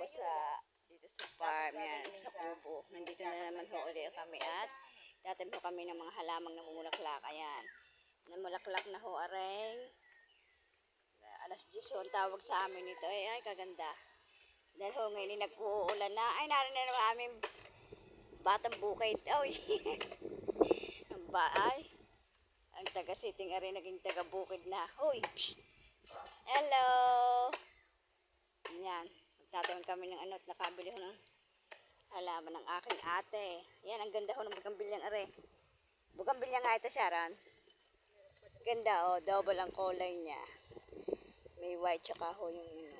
dito sa farm, yan, sa kubo. Nandito na naman ho ulit kami at tatim ho kami ng mga halamang namumulaklak. Ayan. Namulaklak na ho areng. Alas 10 ho ang tawag sa amin nito. Ay, kaganda. Dahil ho ngayon nag-uulan na. Ay, narin na naman aming batang bukid. Ay, ang baay. Ang taga-siting ari naging taga-bukid na. Hoy, psst! Hello! Yan. Magtatayon kami ng ano at nakabili ho ng halaman ng aking ate. Yan, ang ganda ho ng bugambilyang are. Bugambilya nga ito, Sharon. Ganda oh, double ang kulay niya. May white tsaka ho yung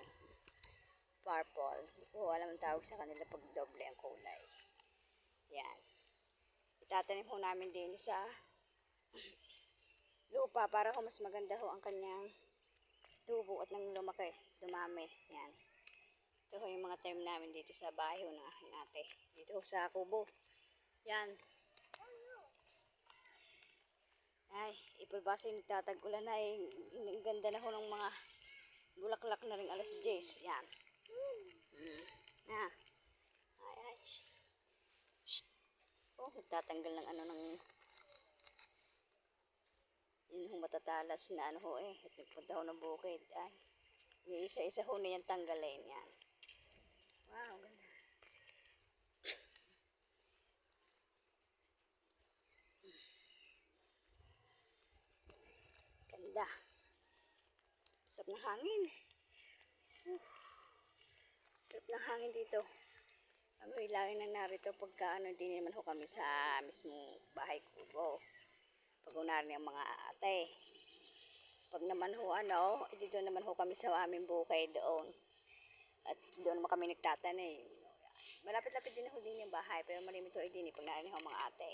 purple. Hindi ko alam ang tawag sa kanila pag doble ang kulay. Yan. Itatanim ho namin din sa lupa para ho mas maganda ho ang kanyang tubo at nang lumaki, dumami. Yan. Ito ho yung mga tanim namin dito sa bahay ho ng aking ate. Dito ho sa kubo. Yan. Ay, ipabasa yung nagtatag-ulan na ang ganda na ho ng mga bulaklak na rin alas 10. Yan. Yan. Ay. Shhh. Oh, nagtatanggal ng ano ng yun ho matatalas na ano ho at nagpunta ho ng bukid. Ay, isa-isa ho na yan tanggalin. Yan. Wow, ganda. Ganda. Sarap ng hangin. Sarap ng hangin dito. Kami lagi na narito pagka hindi naman ho kami sa mismong bahay kubo. Pag unarin ang mga ate. Pag naman ho dito naman ho kami sa aming bukay doon. At doon naman kami nagtatanim. Malapit-lapit din ho din yung bahay pero malimit ho din pag narinig ho mga ate.